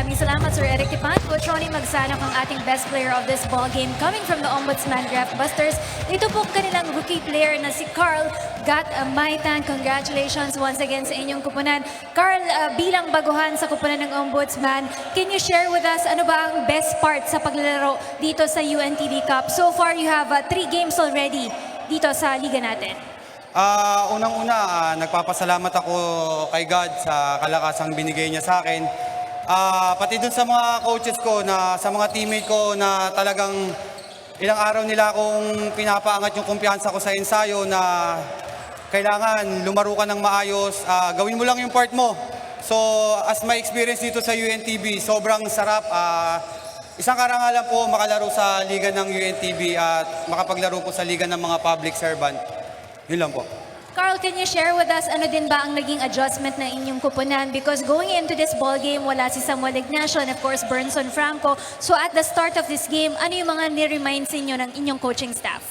Maraming salamat, Sir Eric Tipan. Coach Ronnie Magsanok ang ating best player of this ball game coming from the Ombudsman Draftbusters. Ito po kanilang rookie player na si Carl Gatmaitan. Congratulations once again sa inyong kupunan. Carl, bilang baguhan sa kupunan ng Ombudsman, can you share with us ano ba ang best part sa paglalaro dito sa UNTV Cup? So far, you have 3 games already dito sa liga natin. Unang-una, nagpapasalamat ako kay God sa kalakasang binigay niya sa akin. Pati dun sa mga coaches ko, sa mga teammate ko na talagang ilang araw nila akong pinapaangat yung kumpiyansa ko sa ensayo na kailangan lumaro ka ng maayos, gawin mo lang yung part mo. So, as my experience dito sa UNTV, sobrang sarap. Isang karangalan po makalaro sa liga ng UNTV at makapaglaro po sa liga ng mga public servant. Yun lang po. Carl, can you share with us ano din ba ang naging adjustment ng inyong kupunan? Because going into this ball game, wala si Samuel Ignacio and of course Bernson Franco. So at the start of this game, ano yung mga ni-remind sa inyo ng inyong coaching staff?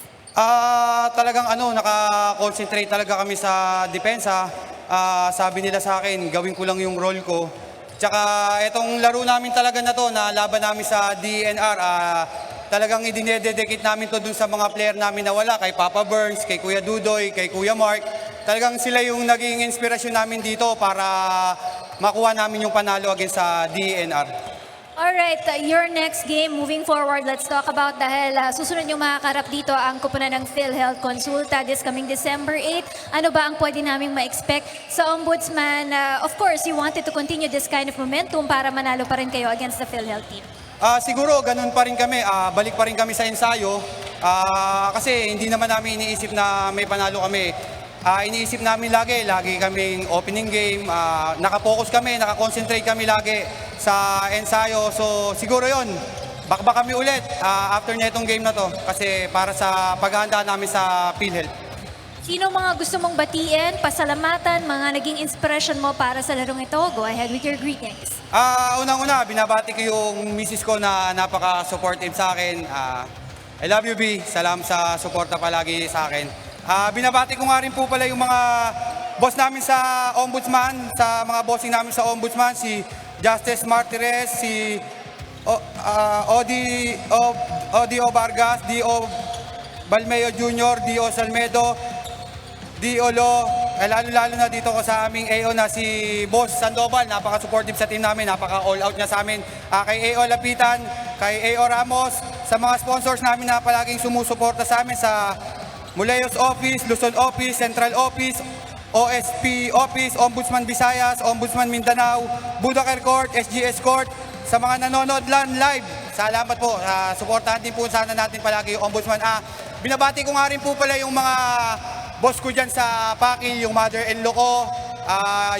Talagang naka-concentrate talaga kami sa depensa. Sabi nila sa akin, gawin ko lang yung role ko. Tsaka itong laro namin talaga na to, na laban namin sa DNR, talagang idinededicate namin to dun sa mga player namin na wala, kay Papa Burns, kay Kuya Dudoy, kay Kuya Mark. Talagang sila yung naging inspirasyon namin dito para makuha namin yung panalo against sa DNR. Alright, your next game, moving forward, let's talk about dahil susunod yung makakarap dito ang kupunan ng PhilHealth Consulta this coming December 8. Ano ba ang pwede naming ma-expect sa Ombudsman? Of course, you wanted to continue this kind of momentum para manalo pa rin kayo against the PhilHealth team. Siguro ganun pa rin kami, balik pa rin kami sa ensayo kasi hindi naman namin iniisip na may panalo kami. Iniisip namin lagi kaming opening game, nakapokus kami, nakakonsentrate kami lagi sa ensayo. So siguro yon, bakbak kami ulit after netong game na to kasi para sa paghahanda namin sa PhilHealth. Sino mga gusto mong batiin, pasalamatan, mga naging inspiration mo para sa larong ito? Go ahead with your greetings. Unang-una, binabati ko yung misis ko na napaka-supportive sa akin. I love you, B. Salam sa suporta palagi sa akin. Binabati ko nga rin po pala yung mga boss namin sa Ombudsman, sa mga bossing namin sa Ombudsman, si Justice Martires, si Odio Vargas, D.O. Balmeo Jr., D.O. Salmedo, D.O. Lo, lalo-lalo na dito ko sa aming AO na si Boss Sandoval, napaka-supportive sa team namin, napaka-all out niya sa amin. Kay AO Lapitan, kay AO Ramos, sa mga sponsors namin na palaging sumusuporta sa amin sa Muleos Office, Luzon Office, Central Office, OSP Office, Ombudsman Visayas, Ombudsman Mindanao, Budaker Court, SGS Court, sa mga nanonood lang live. Salamat po. Suportahan din po sana natin palagi yung Ombudsman. Binabati ko nga rin po pala yung mga boss ko dyan sa Pakil, yung mother-in-law ko,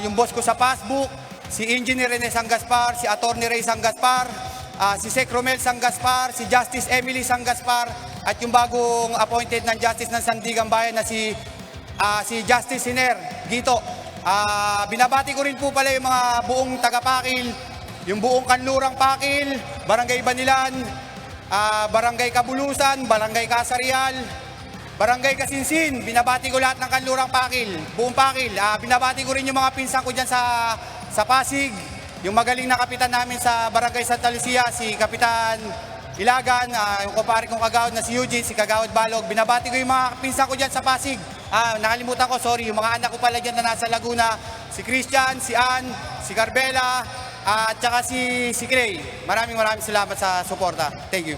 yung boss ko sa passbook, si Engineer Rene Sangaspar, si Attorney Ray Sangaspar, si Sec Romel Sangaspar, si Justice Emily Sangaspar, at yung bagong appointed ng Justice ng Sandigan Bayan na si Justice Siner Gito. Binabati ko rin po pala yung mga buong taga-Pakil, yung buong Kanlurang Pakil, Barangay Banilan, Barangay Kabulusan, Barangay Kasarial, Barangay Kasinsin. Binabati ko lahat ng Kanlurang Pakil, buong Pakil. Binabati ko rin yung mga pinsan ko dyan sa Pasig, yung magaling na kapitan namin sa Barangay Santa Lucia, si Kapitan Ilagan, yung kumpare kong kagawad na si Eugene, si Kagawad Balog. Binabati ko yung mga pinsan ko dyan sa Pasig. Nakalimutan ko, sorry, yung mga anak ko pala dyan na nasa Laguna, si Christian, si Ann, si Carmela, at saka si Cray. Maraming salamat sa suporta. Thank you.